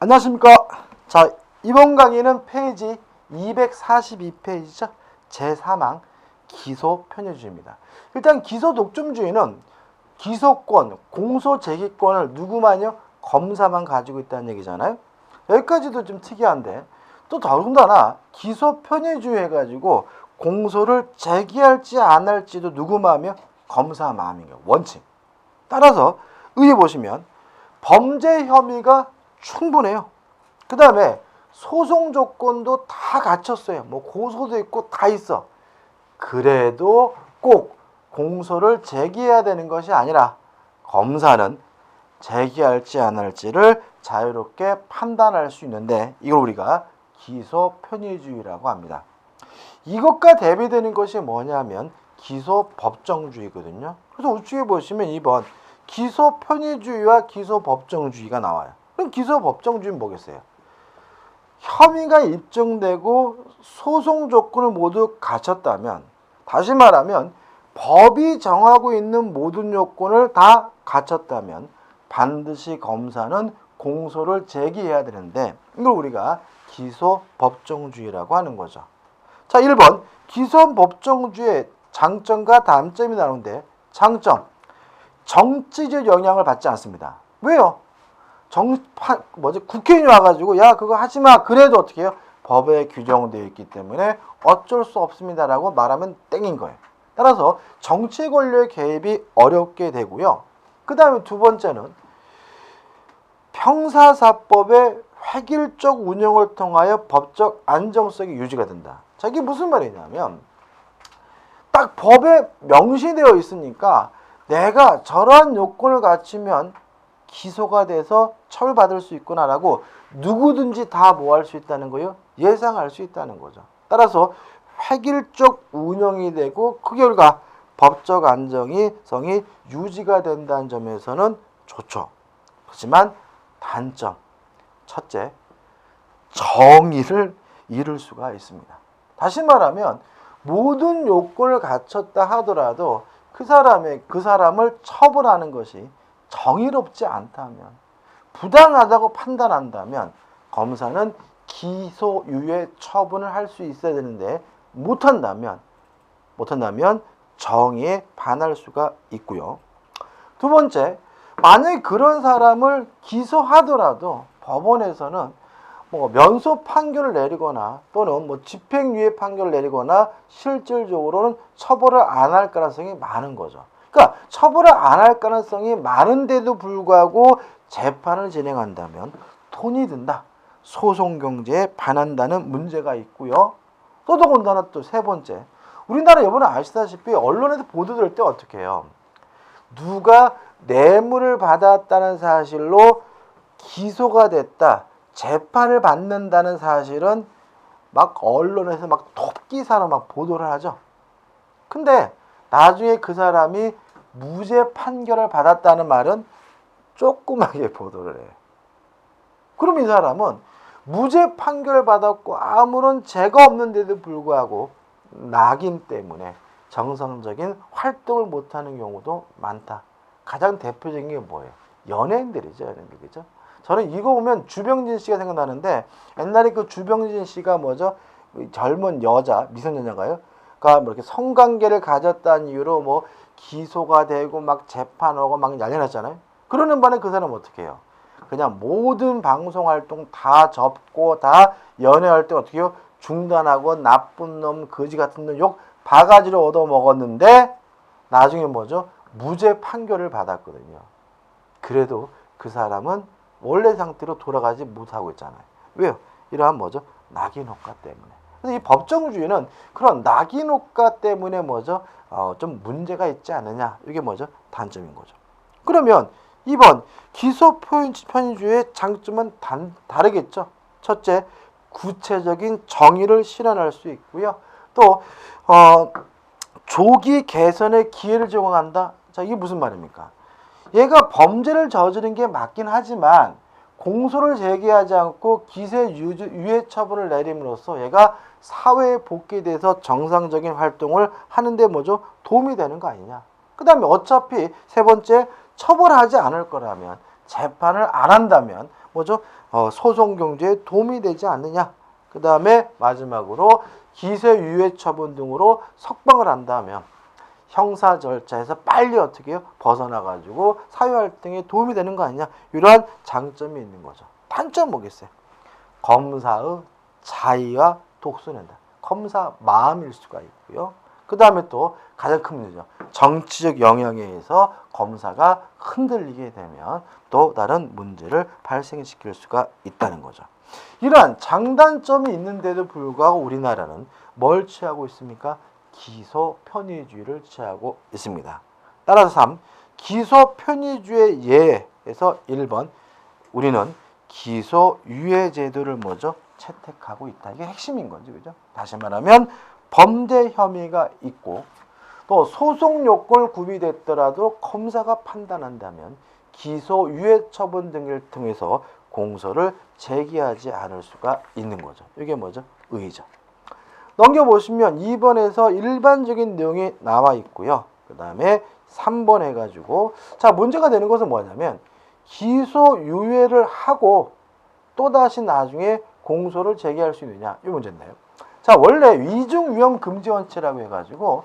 안녕하십니까. 자, 이번 강의는 페이지 242페이지죠. 제3항 기소편의주의입니다. 일단 기소독점주의는 기소권, 공소제기권을 누구만요? 검사만 가지고 있다는 얘기잖아요. 여기까지도 좀 특이한데 또 더군다나 기소편의주의 해가지고 공소를 제기할지 안 할지도 누구 마음이요? 검사 마음인 거예요. 원칙. 따라서 의에 보시면 범죄 혐의가 충분해요. 그 다음에 소송 조건도 다 갖췄어요. 뭐 고소도 있고 다 있어. 그래도 꼭 공소를 제기해야 되는 것이 아니라 검사는 제기할지 안 할지를 자유롭게 판단할 수 있는데 이걸 우리가 기소편의주의라고 합니다. 이것과 대비되는 것이 뭐냐면 기소법정주의거든요. 그래서 우측에 보시면 2번 기소편의주의와 기소법정주의가 나와요. 그럼 기소법정주의는 뭐겠어요? 혐의가 입증되고 소송 조건을 모두 갖췄다면, 다시 말하면 법이 정하고 있는 모든 요건을 다 갖췄다면 반드시 검사는 공소를 제기해야 되는데 이걸 우리가 기소법정주의라고 하는 거죠. 자, 1번 기소법정주의의 장점과 단점이 나오는데 장점, 정치적 영향을 받지 않습니다. 왜요? 국회의원이 와가지고 야 그거 하지마 그래도 어떻게 해요? 법에 규정되어 있기 때문에 어쩔 수 없습니다라고 말하면 땡인 거예요. 따라서 정치 권력의 개입이 어렵게 되고요. 그 다음에 두 번째는 형사사법의 획일적 운영을 통하여 법적 안정성이 유지가 된다. 자, 이게 무슨 말이냐면 딱 법에 명시되어 있으니까 내가 저러한 요건을 갖추면 기소가 돼서 처벌받을 수 있구나라고 누구든지 다 뭐 할 수 있다는 거예요? 예상할 수 있다는 거죠. 따라서 획일적 운영이 되고 그 결과 법적 안정성이 유지가 된다는 점에서는 좋죠. 하지만 단점, 첫째, 정의를 잃을 수가 있습니다. 다시 말하면 모든 요건을 갖췄다 하더라도 그 사람을 처벌하는 것이 정의롭지 않다면, 부당하다고 판단한다면 검사는 기소유예 처분을 할 수 있어야 되는데 못한다면 정의에 반할 수가 있고요. 두 번째, 만약에 그런 사람을 기소하더라도 법원에서는 뭐 면소 판결을 내리거나 또는 뭐 집행유예 판결을 내리거나 실질적으로는 처벌을 안 할 가능성이 많은 거죠. 그러니까 처벌을 안 할 가능성이 많은데도 불구하고 재판을 진행한다면 돈이 든다. 소송 경제에 반한다는 문제가 있고요. 또 더군다나 또 세 번째, 우리나라 이번에 아시다시피 언론에서 보도될 때 어떻게 해요? 누가 뇌물을 받았다는 사실로 기소가 됐다, 재판을 받는다는 사실은 막 언론에서 막 톱기사로 막 보도를 하죠. 근데 나중에 그 사람이 무죄 판결을 받았다는 말은 조그맣게 보도를 해요. 그럼 이 사람은 무죄 판결을 받았고 아무런 죄가 없는데도 불구하고 낙인 때문에 정상적인 활동을 못하는 경우도 많다. 가장 대표적인 게 뭐예요? 연예인들이죠. 연예인들, 그죠? 저는 이거 보면 주병진 씨가 생각나는데 옛날에 그 주병진 씨가 뭐죠? 젊은 여자, 미성년자인가요? 그러니까 뭐 이렇게 성관계를 가졌다는 이유로 뭐 기소가 되고 막 재판하고 막 난리 났잖아요. 그러는 반에 그 사람은 어떻게 해요? 그냥 모든 방송 활동 다 접고 다 연애 활동 어떻게 해요? 중단하고 나쁜 놈, 거지 같은 놈 욕 바가지로 얻어먹었는데 나중에 뭐죠? 무죄 판결을 받았거든요. 그래도 그 사람은 원래 상태로 돌아가지 못하고 있잖아요. 왜요? 이러한 뭐죠? 낙인 효과 때문에. 그래서 이 법정주의는 그런 낙인 효과 때문에 뭐죠? 좀 문제가 있지 않느냐. 이게 뭐죠? 단점인 거죠. 그러면 2번 기소편의주의의 장점은 다르겠죠. 첫째, 구체적인 정의를 실현할 수 있고요. 또 조기 개선의 기회를 제공한다. 자, 이게 무슨 말입니까? 얘가 범죄를 저지른 게 맞긴 하지만 공소를 제기하지 않고 기소유예 처분을 내림으로써 얘가 사회에 복귀돼서 정상적인 활동을 하는데 뭐죠? 도움이 되는 거 아니냐. 그 다음에 어차피 세 번째, 처벌하지 않을 거라면, 재판을 안 한다면 뭐죠? 소송 경주에 도움이 되지 않느냐. 그 다음에 마지막으로 기소유예 처분 등으로 석방을 한다면 형사 절차에서 빨리 어떻게 해요? 벗어나가지고 사회활동에 도움이 되는 거 아니냐. 이러한 장점이 있는 거죠. 단점 뭐겠어요? 검사의 자의와 독선한다. 검사 마음일 수가 있고요. 그 다음에 또 가장 큰 문제죠. 정치적 영향에 의해서 검사가 흔들리게 되면 또 다른 문제를 발생시킬 수가 있다는 거죠. 이러한 장단점이 있는데도 불구하고 우리나라는 뭘 취하고 있습니까? 기소 편의주의를 취하고 있습니다. 따라서 3. 기소 편의주의 예에서 1번 우리는 기소유예 제도를 뭐죠? 채택하고 있다. 이게 핵심인 거죠. 그죠? 다시 말하면 범죄 혐의가 있고 또 소송 요건을 구비됐더라도 검사가 판단한다면 기소유예 처분 등을 통해서 공소를 제기하지 않을 수가 있는 거죠. 이게 뭐죠? 의의죠. 넘겨보시면 2번에서 일반적인 내용이 나와 있고요. 그 다음에 3번 해가지고 자 문제가 되는 것은 뭐냐면 기소유예를 하고 또다시 나중에 공소를 제기할 수 있느냐 이 문제인데요. 자 원래 위중위험금지원칙이라고 해가지고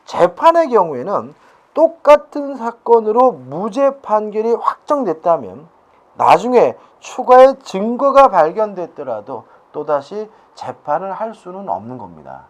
재판의 경우에는 똑같은 사건으로 무죄 판결이 확정됐다면 나중에 추가의 증거가 발견됐더라도 또다시 재판을 할 수는 없는 겁니다.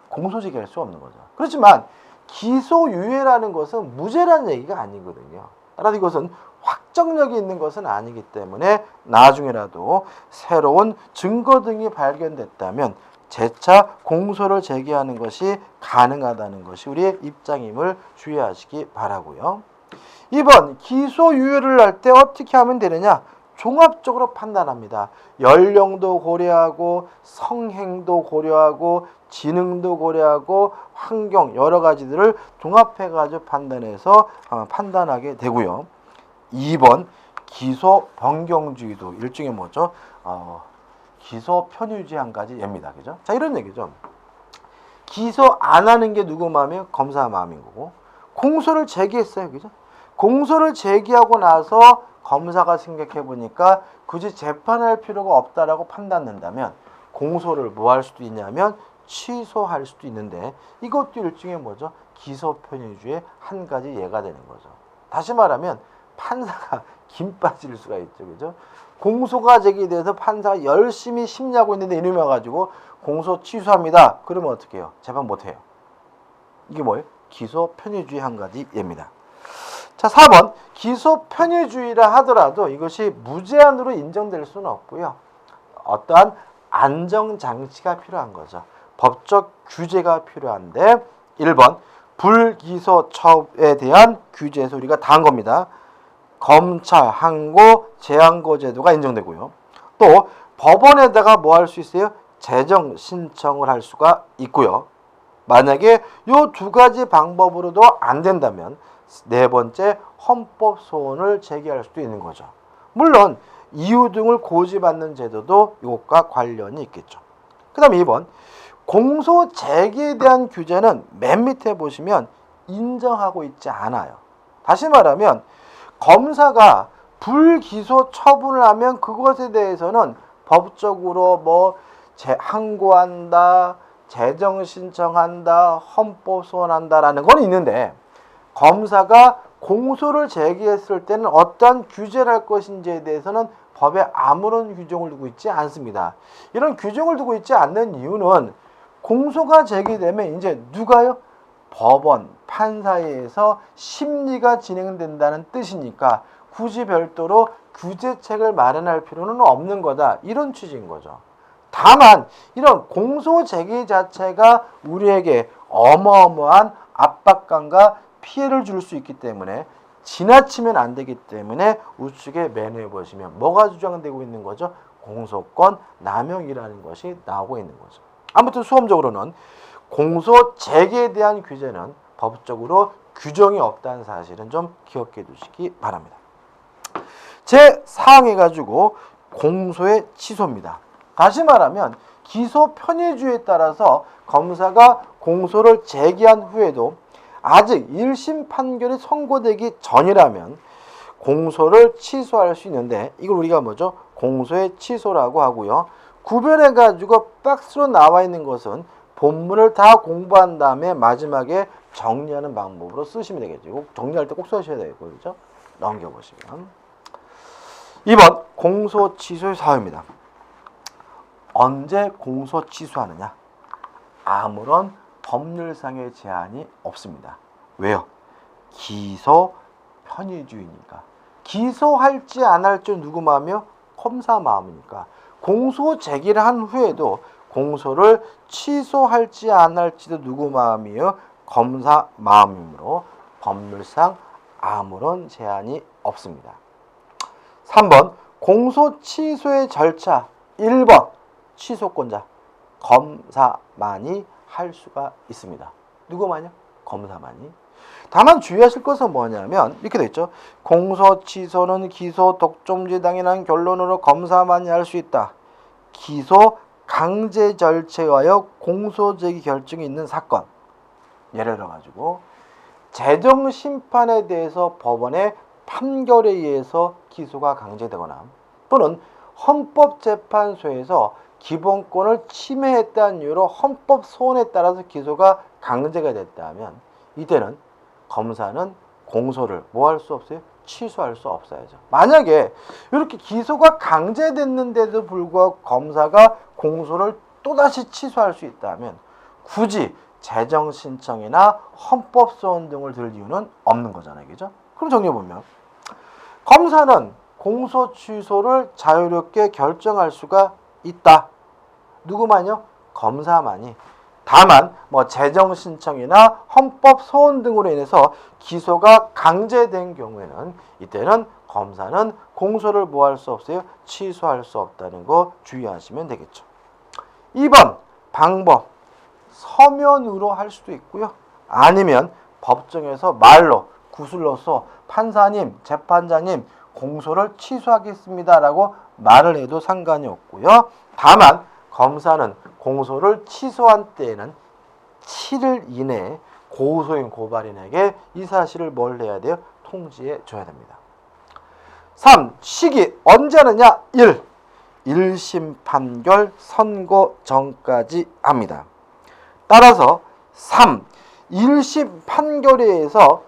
공소제기할 수 없는 거죠. 그렇지만 기소유예라는 것은 무죄라는 얘기가 아니거든요. 따라서 이것은 확정력이 있는 것은 아니기 때문에 나중에라도 새로운 증거 등이 발견됐다면 재차 공소를 제기하는 것이 가능하다는 것이 우리의 입장임을 주의하시기 바라고요. 2번 기소유예를 할 때 어떻게 하면 되느냐? 종합적으로 판단합니다. 연령도 고려하고 성행도 고려하고 지능도 고려하고 환경 여러 가지들을 종합해가지고 판단해서 판단하게 되고요. 2번 기소 변경주의도 일종의 뭐죠? 기소 편의주의 한 가지 예입니다. 그죠? 자 이런 얘기죠. 기소 안 하는 게 누구 마음이에요? 검사 마음인 거고 공소를 제기했어요. 그죠? 공소를 제기하고 나서 검사가 생각해 보니까 굳이 재판할 필요가 없다라고 판단된다면 공소를 뭐 할 수도 있냐면 취소할 수도 있는데 이것도 일종의 뭐죠? 기소 편의주의 한 가지 예가 되는 거죠. 다시 말하면 판사가 김 빠질 수가 있죠. 그죠? 공소가 제기돼서 판사가 열심히 심리하고 있는데 이놈이 와가지고 공소 취소합니다. 그러면 어떻게 해요? 재판 못 해요. 이게 뭐예요? 기소 편의주의 한 가지 예입니다. 자, 4번 기소 편의주의라 하더라도 이것이 무제한으로 인정될 수는 없고요. 어떠한 안정장치가 필요한 거죠. 법적 규제가 필요한데 1번 불기소처에 대한 규제에서 우리가 다 한 겁니다. 검찰, 항고, 재항고 제도가 인정되고요. 또 법원에다가 뭐 할 수 있어요? 재정 신청을 할 수가 있고요. 만약에 이 두 가지 방법으로도 안 된다면 네 번째 헌법 소원을 제기할 수도 있는 거죠. 물론 이유 등을 고지받는 제도도 이것과 관련이 있겠죠. 그 다음에 2번 공소 제기에 대한 규제는 맨 밑에 보시면 인정하고 있지 않아요. 다시 말하면 검사가 불기소 처분을 하면 그것에 대해서는 법적으로 뭐 항고한다, 재정 신청한다, 헌법 소원한다라는 건 있는데 검사가 공소를 제기했을 때는 어떠한 규제를 할 것인지에 대해서는 법에 아무런 규정을 두고 있지 않습니다. 이런 규정을 두고 있지 않는 이유는 공소가 제기되면 이제 누가요? 법원, 판사에 의해서 심리가 진행된다는 뜻이니까 굳이 별도로 규제책을 마련할 필요는 없는 거다. 이런 취지인 거죠. 다만 이런 공소 제기 자체가 우리에게 어마어마한 압박감과 피해를 줄 수 있기 때문에 지나치면 안 되기 때문에 우측에 메뉴에 보시면 뭐가 주장되고 있는 거죠? 공소권 남용이라는 것이 나오고 있는 거죠. 아무튼 수험적으로는 공소 제기에 대한 규제는 법적으로 규정이 없다는 사실은 좀 기억해 두시기 바랍니다. 제4항 해가지고 공소의 취소입니다. 다시 말하면 기소 편의주의에 따라서 검사가 공소를 제기한 후에도 아직 1심 판결이 선고되기 전이라면 공소를 취소할 수 있는데 이걸 우리가 뭐죠? 공소의 취소라고 하고요. 구별해가지고 박스로 나와 있는 것은 본문을 다 공부한 다음에 마지막에 정리하는 방법으로 쓰시면 되겠죠. 정리할 때 꼭 써주셔야 되고, 그렇죠? 넘겨보시면 2번 공소 취소의 사유입니다. 언제 공소 취소하느냐? 아무런 법률상의 제한이 없습니다. 왜요? 기소 편의주의니까. 기소할지 안 할지 누구 마음이요? 검사 마음이니까. 공소 제기를 한 후에도 공소를 취소할지 안 할지도 누구 마음이요? 검사 마음이므로 법률상 아무런 제한이 없습니다. 3번 공소 취소의 절차 1번 취소권자 검사만이 할 수가 있습니다. 누구만요? 검사만이. 다만 주의하실 것은 뭐냐면 이렇게 돼 있죠. 공소 취소는 기소 독점지당에 난 결론으로 검사만이 할 수 있다. 기소 강제 절차에 의하여 공소 제기 결정이 있는 사건. 예를 들어 가지고 재정 심판에 대해서 법원의 판결에 의해서 기소가 강제되거나 또는 헌법재판소에서 기본권을 침해했다는 이유로 헌법 소원에 따라서 기소가 강제가 됐다면 이때는 검사는 공소를 뭐 할 수 없어요? 취소할 수 없어야죠. 만약에 이렇게 기소가 강제됐는데도 불구하고 검사가 공소를 또다시 취소할 수 있다면 굳이 재정 신청이나 헌법 소원 등을 들 이유는 없는 거잖아요. 그죠? 그럼 정리해보면 검사는 공소 취소를 자유롭게 결정할 수가 있다. 누구만요? 검사만이. 다만 뭐 재정 신청이나 헌법 소원 등으로 인해서 기소가 강제된 경우에는 이때는 검사는 공소를 뭐 할 수 없어요? 취소할 수 없다는 거 주의하시면 되겠죠. 2번 방법 서면으로 할 수도 있고요. 아니면 법정에서 말로 구술로서 판사님, 재판장님 공소를 취소하겠습니다라고 말을 해도 상관이 없고요. 다만 검사는 공소를 취소한 때에는 7일 이내에 고소인 고발인에게 이 사실을 뭘 해야 돼요? 통지해 줘야 됩니다. 3. 시기 언제 하느냐? 1. 1심 판결 선고 전까지 합니다. 따라서 3. 1심 판결에 의해서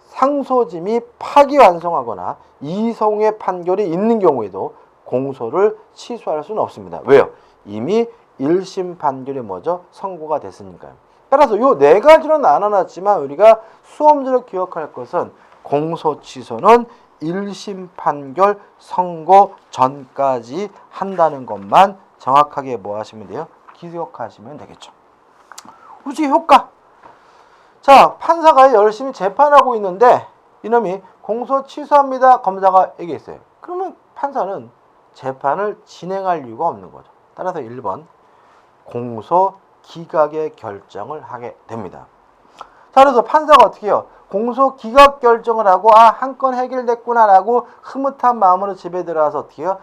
상소짐이 파기환송하거나 이송의 판결이 있는 경우에도 공소를 취소할 수는 없습니다. 왜요? 이미 1심 판결이 뭐죠? 선고가 됐으니까요. 따라서 요 네 가지는 안 해놨지만 우리가 수험적으로 기억할 것은 공소 취소는 1심 판결 선고 전까지 한다는 것만 정확하게 뭐 하시면 돼요? 기억하시면 되겠죠. 우지 효과. 자, 판사가 열심히 재판하고 있는데 이놈이 공소 취소합니다. 검사가 얘기했어요. 그러면 판사는 재판을 진행할 이유가 없는 거죠. 따라서 1번 공소 기각의 결정을 하게 됩니다. 자, 그래서 판사가 어떻게 해요? 공소 기각 결정을 하고 한 건 해결됐구나라고 흐뭇한 마음으로 집에 들어와서 어떻게 해요?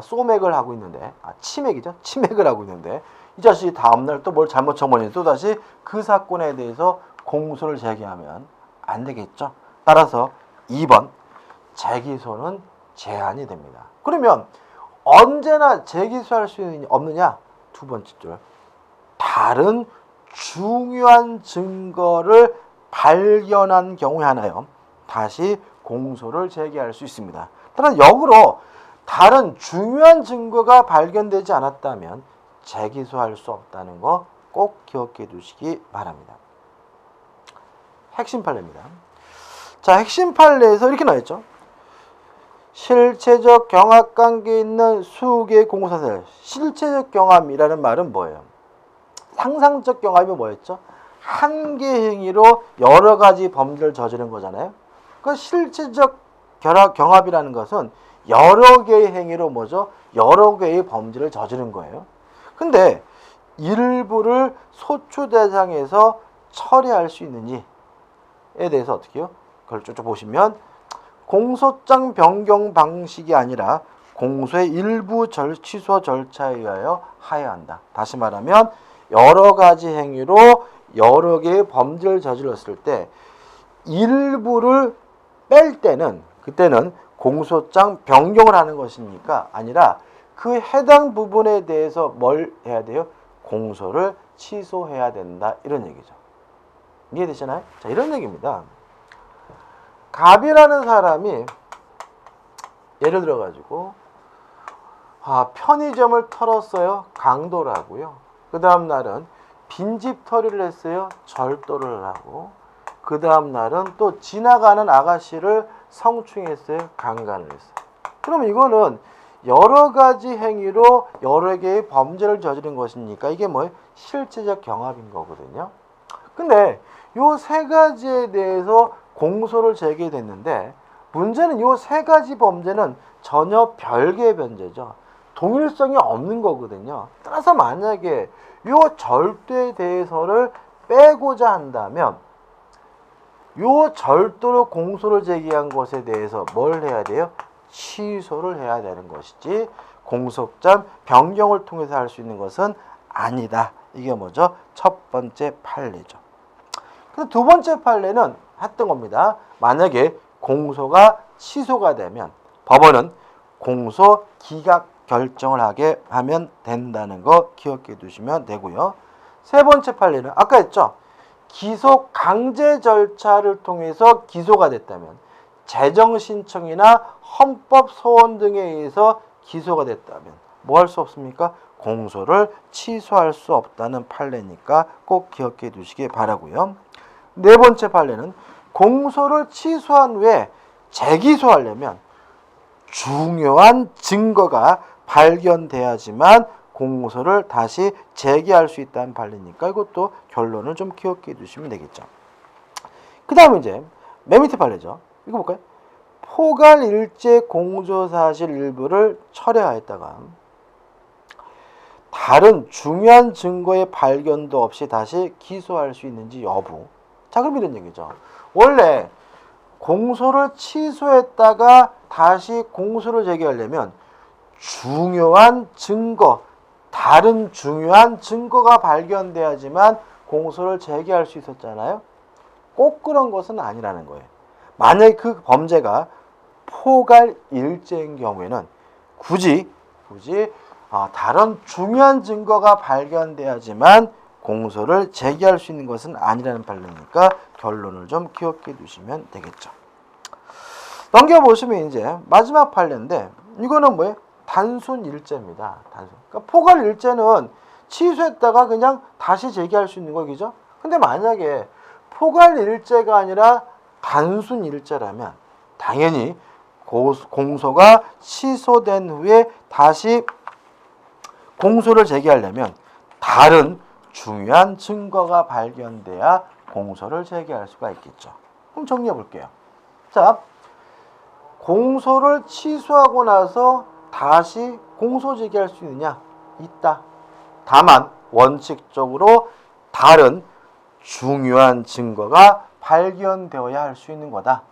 소맥을 하고 있는데 치맥이죠. 치맥을 하고 있는데 이 자식이 다음날 또 뭘 잘못 쳐버리니 또다시 그 사건에 대해서 공소를 제기하면 안 되겠죠. 따라서 2번 재기소는 제한이 됩니다. 그러면 언제나 재기소할 수 없느냐? 두 번째 줄. 다른 중요한 증거를 발견한 경우에 하나요. 다시 공소를 제기할 수 있습니다. 따라서 역으로 다른 중요한 증거가 발견되지 않았다면 재기소할 수 없다는 거 꼭 기억해 두시기 바랍니다. 핵심 판례입니다. 자, 핵심 판례에서 이렇게 나와있죠. 실체적 경합관계에 있는 수개의 공소사실. 실체적 경합이라는 말은 뭐예요? 상상적 경합이 뭐였죠? 한 개 행위로 여러 가지 범죄를 저지른 거잖아요. 그 실체적 경합이라는 것은 여러 개의 행위로 뭐죠? 여러 개의 범죄를 저지른 거예요. 근데 일부를 소추 대상에서 처리할 수 있는지에 대해서 어떻게 해요? 그걸 쭉 보시면 공소장 변경 방식이 아니라 공소의 일부 취소 절차에 의하여 하여야 한다. 다시 말하면 여러 가지 행위로 여러 개의 범죄를 저질렀을 때 일부를 뺄 때는 그때는 공소장 변경을 하는 것이니까 아니라 그 해당 부분에 대해서 뭘 해야 돼요? 공소를 취소해야 된다. 이런 얘기죠. 이해되시나요? 자, 이런 얘기입니다. 갑이라는 사람이 예를 들어 가지고 편의점을 털었어요. 강도라고요. 그 다음 날은 빈집 털이를 했어요. 절도를 하고 그 다음 날은 또 지나가는 아가씨를 성추행했어요. 강간을 했어요. 그럼 이거는 여러 가지 행위로 여러 개의 범죄를 저지른 것이니까 이게 뭐예요? 실체적 경합인 거거든요. 근데 요 세 가지에 대해서 공소를 제기됐는데 문제는 요 세 가지 범죄는 전혀 별개의 범죄죠. 동일성이 없는 거거든요. 따라서 만약에 요 절도에 대해서를 빼고자 한다면 요 절도로 공소를 제기한 것에 대해서 뭘 해야 돼요? 취소를 해야 되는 것이지 공소장 변경을 통해서 할 수 있는 것은 아니다. 이게 뭐죠? 첫 번째 판례죠. 근데 두 번째 판례는 했던 겁니다. 만약에 공소가 취소가 되면 법원은 공소 기각 결정을 하게 하면 된다는 거 기억해 두시면 되고요. 세 번째 판례는 아까 했죠. 기소 강제 절차를 통해서 기소가 됐다면 재정 신청이나 헌법 소원 등에 의해서 기소가 됐다면 뭐 할 수 없습니까? 공소를 취소할 수 없다는 판례니까 꼭 기억해 두시기 바라고요. 네 번째 판례는 공소를 취소한 후에 재기소하려면 중요한 증거가 발견돼야지만 공소를 다시 제기할 수 있다는 판례니까 이것도 결론을 좀 기억해 두시면 되겠죠. 그 다음에 이제 맨 밑에 판례죠. 이거 볼까요? 포괄일제 공소사실 일부를 철회하였다가 다른 중요한 증거의 발견도 없이 다시 기소할 수 있는지 여부. 자, 그럼 이런 얘기죠. 원래 공소를 취소했다가 다시 공소를 제기하려면 중요한 증거, 다른 중요한 증거가 발견돼야지만 공소를 제기할 수 있었잖아요. 꼭 그런 것은 아니라는 거예요. 만약에 그 범죄가 포괄일제인 경우에는 굳이 다른 중요한 증거가 발견돼야지만 공소를 제기할 수 있는 것은 아니라는 판례니까 결론을 좀 기억해 두시면 되겠죠. 넘겨보시면 이제 마지막 판례인데 이거는 뭐예요? 단순 일제입니다. 단순. 그러니까 포괄 일제는 취소했다가 그냥 다시 제기할 수 있는 거죠. 근데 만약에 포괄 일제가 아니라 단순 일제라면 당연히 공소가 취소된 후에 다시 공소를 제기하려면 다른 중요한 증거가 발견돼야 공소를 제기할 수가 있겠죠. 그럼 정리해 볼게요. 자, 공소를 취소하고 나서 다시 공소 제기할 수 있느냐? 있다. 다만 원칙적으로 다른 중요한 증거가 발견되어야 할 수 있는 거다.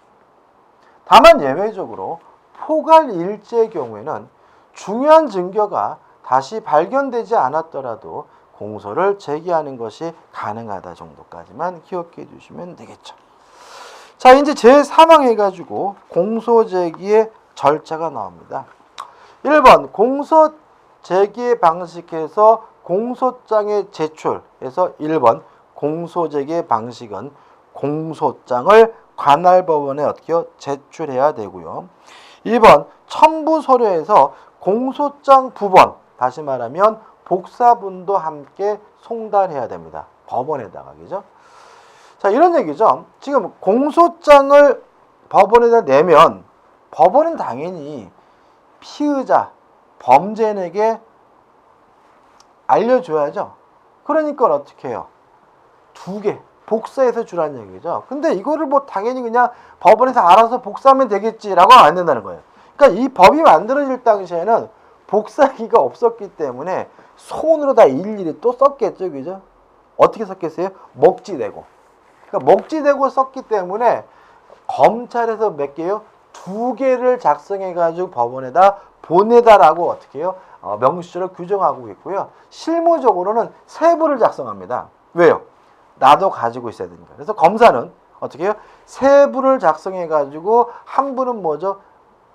다만 예외적으로 포괄일제의 경우에는 중요한 증거가 다시 발견되지 않았더라도 공소를 제기하는 것이 가능하다 정도까지만 기억해 두시면 되겠죠. 자, 이제 제3항 해가지고 공소 제기의 절차가 나옵니다. 1번 공소 제기의 방식에서 공소장의 제출에서 1번 공소 제기의 방식은 공소장을 관할법원에 어떻게 제출해야 되고요. 2번 첨부 서류에서 공소장 부본, 다시 말하면 복사본도 함께 송달해야 됩니다. 법원에다가, 그죠? 자, 이런 얘기죠. 지금 공소장을 법원에다 내면 법원은 당연히 피의자, 범죄인에게 알려줘야죠. 그러니까 어떻게 해요? 2개 복사해서 주라는 얘기죠. 근데 이거를 뭐 당연히 그냥 법원에서 알아서 복사하면 되겠지라고 안 된다는 거예요. 그러니까 이 법이 만들어질 당시에는 복사기가 없었기 때문에 손으로 다 일일이 또 썼겠죠, 그죠? 어떻게 썼겠어요? 먹지대고. 그러니까 먹지대고 썼기 때문에 검찰에서 몇 개요? 2개를 작성해가지고 법원에다 보내다라고 어떻게 해요? 명시적으로 규정하고 있고요. 실무적으로는 3부를 작성합니다. 왜요? 나도 가지고 있어야 되니까. 그래서 검사는 어떻게 해요? 세 부를 작성해 가지고 한 부는 뭐죠?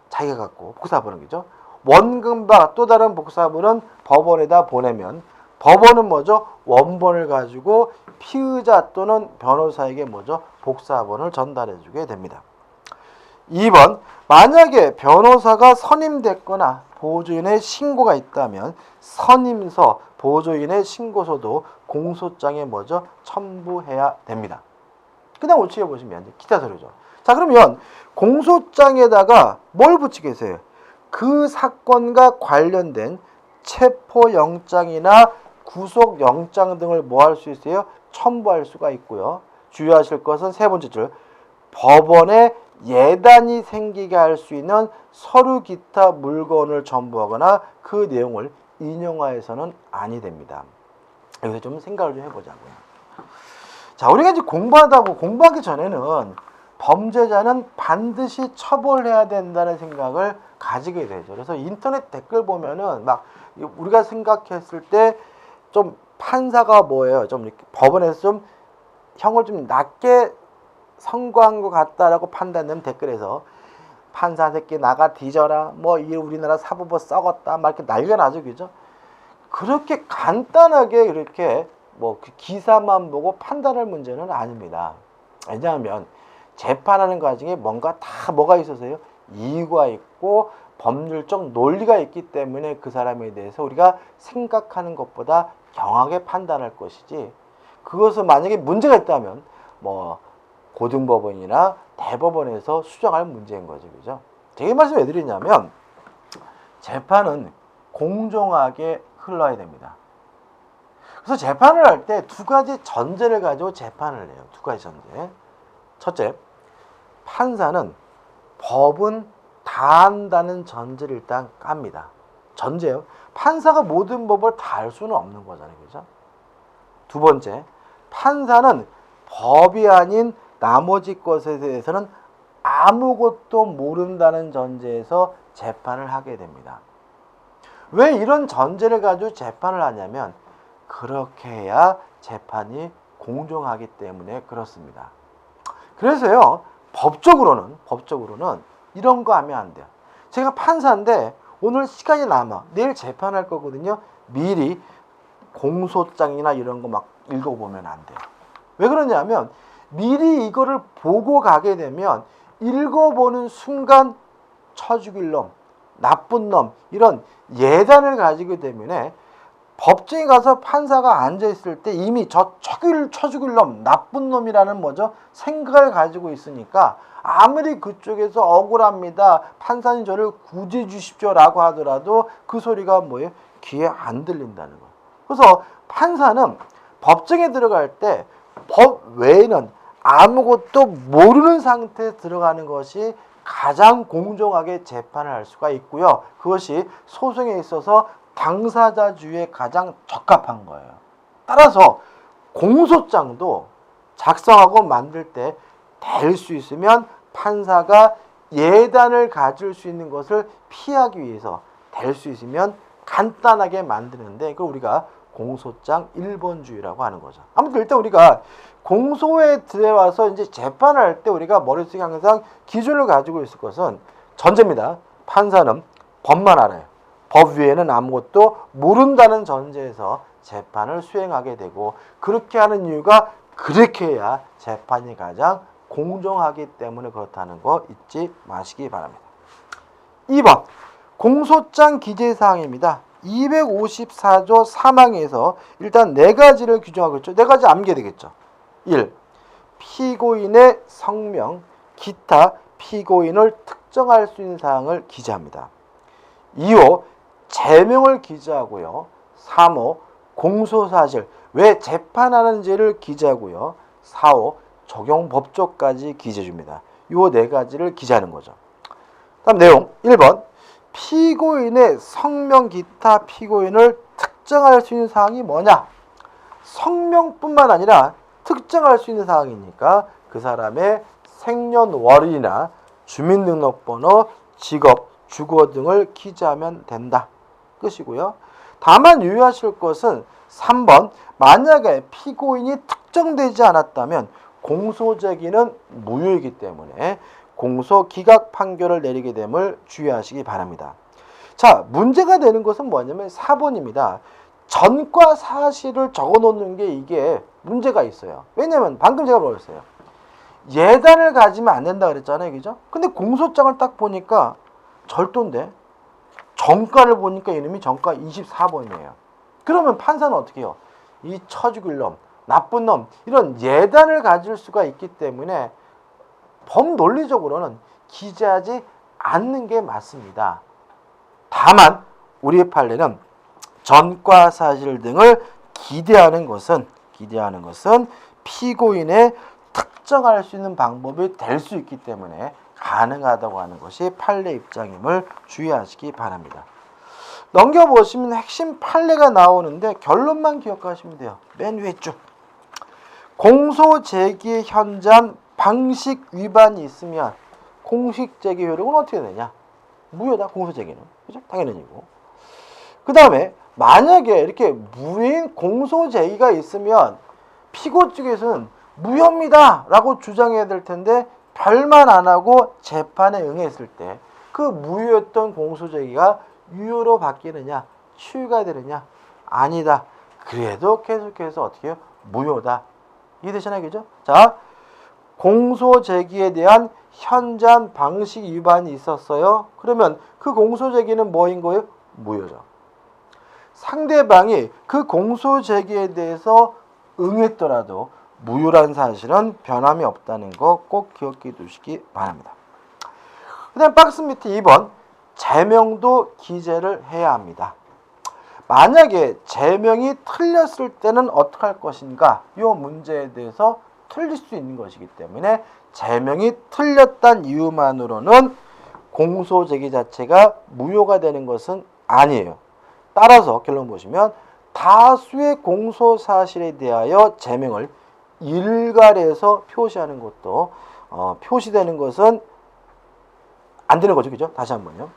자기가 갖고 복사본은 거죠. 원금과 또 다른 복사본은 법원에다 보내면 법원은 뭐죠? 원본을 가지고 피의자 또는 변호사에게 뭐죠? 복사본을 전달해 주게 됩니다. 2번, 만약에 변호사가 선임됐거나 보조인의 신고가 있다면 선임서, 보조인의 신고서도 공소장에 뭐죠? 첨부해야 됩니다. 그냥 올치게 보시면 기타 서류죠. 자, 그러면 공소장에다가 뭘 붙이겠어요? 그 사건과 관련된 체포영장이나 구속영장 등을 뭐 할 수 있어요? 첨부할 수가 있고요. 주의하실 것은 세 번째 줄, 법원에 예단이 생기게 할 수 있는 서류 기타 물건을 첨부하거나 그 내용을 인용하여서는 아니 됩니다. 여기서 좀 생각을 좀 해보자고요. 자, 우리가 이제 공부하기 전에는 범죄자는 반드시 처벌해야 된다는 생각을 가지게 되죠. 그래서 인터넷 댓글 보면은 막 우리가 생각했을 때 좀 판사가 뭐예요? 좀 이렇게 법원에서 좀 형을 좀 낮게 선고한 것 같다라고 판단되는 댓글에서 판사 새끼 나가 뒤져라, 뭐 이 우리나라 사법부 썩었다, 막 이렇게 난리가 나죠, 그죠? 그렇게 간단하게 이렇게 뭐 그 기사만 보고 판단할 문제는 아닙니다. 왜냐하면 재판하는 과정에 뭔가 다 뭐가 있어서요? 이유가 있고 법률적 논리가 있기 때문에 그 사람에 대해서 우리가 생각하는 것보다 정확하게 판단할 것이지, 그것은 만약에 문제가 있다면 뭐 고등법원이나 대법원에서 수정할 문제인 거죠, 그죠? 제가 말씀 왜 드리냐면 재판은 공정하게 흘러야 됩니다. 그래서 재판을 할 때 두 가지 전제를 가지고 재판을 해요. 두 가지 전제. 첫째, 판사는 법은 다 안다는 전제를 일단 깝니다. 전제요. 판사가 모든 법을 다 알 수는 없는 거잖아요, 그죠? 두 번째, 판사는 법이 아닌 나머지 것에 대해서는 아무것도 모른다는 전제에서 재판을 하게 됩니다. 왜 이런 전제를 가지고 재판을 하냐면 그렇게 해야 재판이 공정하기 때문에 그렇습니다. 그래서요, 법적으로는 이런 거 하면 안 돼요. 제가 판사인데 오늘 시간이 남아 내일 재판할 거거든요. 미리 공소장이나 이런 거 막 읽어보면 안 돼요. 왜 그러냐면 미리 이거를 보고 가게 되면 읽어보는 순간 쳐 죽일 놈, 나쁜 놈, 이런 예단을 가지게 되면 법정에 가서 판사가 앉아있을 때 이미 쳐 죽일 놈, 나쁜 놈이라는 뭐죠? 생각을 가지고 있으니까 아무리 그쪽에서 억울합니다, 판사님 저를 구제해 주십시오라고 하더라도 그 소리가 뭐예요? 귀에 안 들린다는 거예요. 그래서 판사는 법정에 들어갈 때 법 외에는 아무것도 모르는 상태에 들어가는 것이 가장 공정하게 재판을 할 수가 있고요. 그것이 소송에 있어서 당사자주의에 가장 적합한 거예요. 따라서 공소장도 작성하고 만들 때 될 수 있으면 판사가 예단을 가질 수 있는 것을 피하기 위해서 될 수 있으면 간단하게 만드는데 그걸 우리가 공소장 1번주의라고 하는 거죠. 아무튼 일단 우리가 공소에 들어와서 이제 재판을 할 때 우리가 머릿속에 항상 기준을 가지고 있을 것은 전제입니다. 판사는 법만 알아요. 법 위에는 아무것도 모른다는 전제에서 재판을 수행하게 되고, 그렇게 하는 이유가 그렇게 해야 재판이 가장 공정하기 때문에 그렇다는 거 잊지 마시기 바랍니다. 2번 공소장 기재사항입니다. 254조 3항에서 일단 네 가지를 규정하고 있죠. 네 가지 암기해야 되겠죠. 1. 피고인의 성명, 기타 피고인을 특정할 수 있는 사항을 기재합니다. 2호 제명을 기재하고요. 3호 공소사실, 왜 재판하는지를 기재하고요. 4호 적용 법조까지 기재해줍니다. 이 네 가지를 기재하는 거죠. 다음 내용 1번 피고인의 성명, 기타 피고인을 특정할 수 있는 사항이 뭐냐? 성명뿐만 아니라 특정할 수 있는 사항이니까 그 사람의 생년월일이나 주민등록번호, 직업, 주거 등을 기재하면 된다. 끝이고요. 다만 유의하실 것은 3번 만약에 피고인이 특정되지 않았다면 공소제기는 무효이기 때문에 공소기각 판결을 내리게 됨을 주의하시기 바랍니다. 자, 문제가 되는 것은 뭐냐면 4번입니다. 전과 사실을 적어 놓는 게 이게 문제가 있어요. 왜냐면 방금 제가 말했어요. 예단을 가지면 안 된다 그랬잖아요. 그죠? 근데 공소장을 딱 보니까 절도인데 정가를 보니까 이놈이 정가 24번이에요. 그러면 판사는 어떻게 해요? 이 처죽일 놈, 나쁜 놈, 이런 예단을 가질 수가 있기 때문에 법논리적으로는 기재하지 않는 게 맞습니다. 다만 우리의 판례는 전과 사실 등을 기대하는 것은 피고인의 특정할 수 있는 방법이 될 수 있기 때문에 가능하다고 하는 것이 판례 입장임을 주의하시기 바랍니다. 넘겨보시면 핵심 판례가 나오는데 결론만 기억하시면 돼요. 맨 위에 쭉. 공소 제기 현장 방식 위반이 있으면 공식 제기 효력은 어떻게 되냐? 무효다. 공소 제기는. 그죠? 당연히고. 그 다음에 만약에 이렇게 무효인 공소 제기가 있으면 피고 측에서는 무효입니다 라고 주장해야 될 텐데 별말 안 하고 재판에 응했을 때 그 무효였던 공소 제기가 유효로 바뀌느냐, 취유가 되느냐? 아니다. 그래도 계속해서 어떻게 해요? 무효다. 이해되시나요? 그죠? 자, 공소 제기에 대한 현장 방식 위반이 있었어요. 그러면 그 공소 제기는 뭐인 거예요? 무효죠. 상대방이 그 공소 제기에 대해서 응했더라도 무효란 사실은 변함이 없다는 거 꼭 기억해 두시기 바랍니다. 그 다음 박스 밑에 2번 제명도 기재를 해야 합니다. 만약에 제명이 틀렸을 때는 어떻게 할 것인가? 이 문제에 대해서 틀릴 수 있는 것이기 때문에 제명이 틀렸다는 이유만으로는 공소 제기 자체가 무효가 되는 것은 아니에요. 따라서 결론 보시면 다수의 공소 사실에 대하여 제명을 일괄해서 표시하는 것도 표시되는 것은 안 되는 거죠. 그죠? 다시 한번요.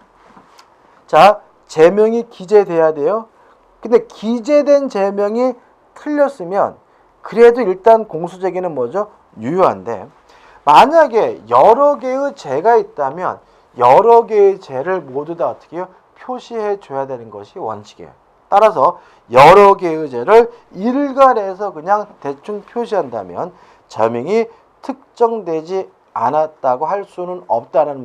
자, 제명이 기재돼야 돼요. 근데 기재된 제명이 틀렸으면 그래도 일단 공소 제기는 뭐죠? 유효한데 만약에 여러 개의 죄가 있다면 여러 개의 죄를 모두 다 어떻게 해요? 표시해 줘야 되는 것이 원칙이에요. 따라서 여러 개의 죄를 일괄해서 그냥 대충 표시한다면 제명이 특정되지 않았다고 할 수는 없다는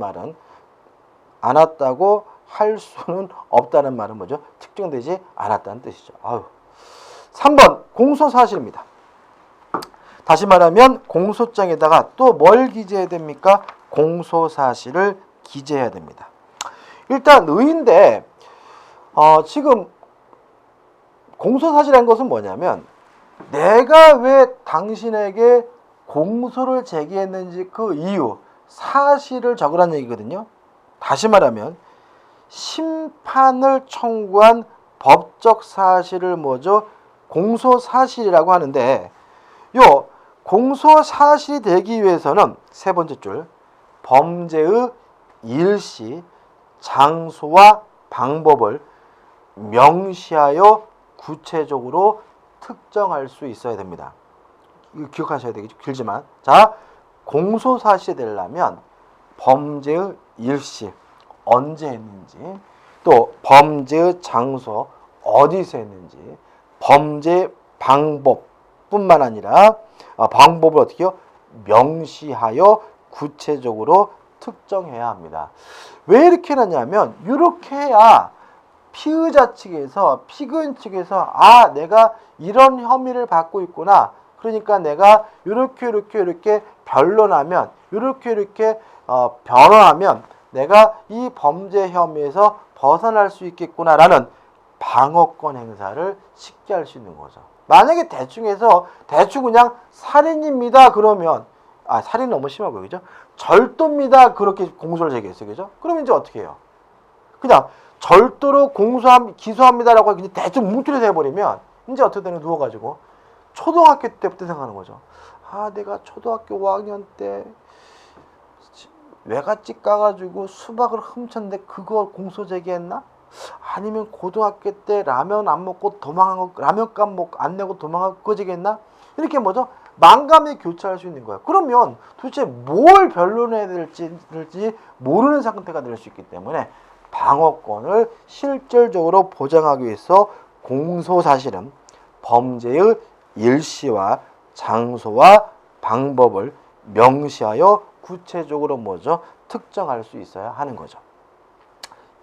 말은 뭐죠? 특정되지 않았다는 뜻이죠. 3번 공소사실입니다. 다시 말하면 공소장에다가 또 뭘 기재해야 됩니까? 공소사실을 기재해야 됩니다. 일단 의인데 지금 공소사실이라는 것은 뭐냐면 내가 왜 당신에게 공소를 제기했는지 그 이유, 사실을 적으라는 얘기거든요. 다시 말하면 심판을 청구한 법적 사실을 뭐죠? 공소사실이라고 하는데 요 공소사실이 되기 위해서는 세 번째 줄 범죄의 일시, 장소와 방법을 명시하여 구체적으로 특정할 수 있어야 됩니다. 이거 기억하셔야 되겠죠? 길지만. 자, 공소사실이 되려면 범죄의 일시, 언제 했는지, 또 범죄의 장소, 어디서 했는지, 범죄 방법뿐만 아니라 방법을 어떻게 해요? 명시하여 구체적으로 특정해야 합니다. 왜 이렇게 하냐면 이렇게 해야 피의자 측에서 피고인 측에서 내가 이런 혐의를 받고 있구나. 그러니까 내가 이렇게 변론하면 이렇게 변호하면 내가 이 범죄 혐의에서 벗어날 수 있겠구나라는 방어권 행사를 쉽게 할 수 있는 거죠. 만약에 대충 해서 대충 그냥 살인입니다 그러면 살인 너무 심하고요. 그죠? 절도입니다. 그렇게 공소를 제기했어요. 그죠? 그러면 이제 어떻게 해요? 그냥 절도로 기소합니다라고 그냥 대충 뭉뚱그려서 해버리면 이제 어떻게 되는 누워가지고 초등학교 때부터 생각하는 거죠. 내가 초등학교 5학년 때 외갓집 가가지고 수박을 훔쳤는데 그거 공소 제기했나? 아니면 고등학교 때 라면 안 먹고 도망한 거, 라면값 안 내고 도망한 거 제기했나? 이렇게 뭐죠? 만감에 교차할 수 있는 거예요. 그러면 도대체 뭘 변론해야 될지 모르는 상태가 될 수 있기 때문에 방어권을 실질적으로 보장하기 위해서 공소사실은 범죄의 일시와 장소와 방법을 명시하여 구체적으로 뭐죠? 특정할 수 있어야 하는 거죠.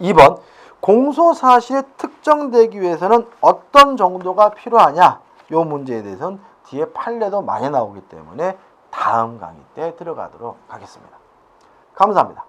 2번, 공소사실이 특정되기 위해서는 어떤 정도가 필요하냐? 이 문제에 대해서는 뒤에 판례도 많이 나오기 때문에 다음 강의 때 들어가도록 하겠습니다. 감사합니다.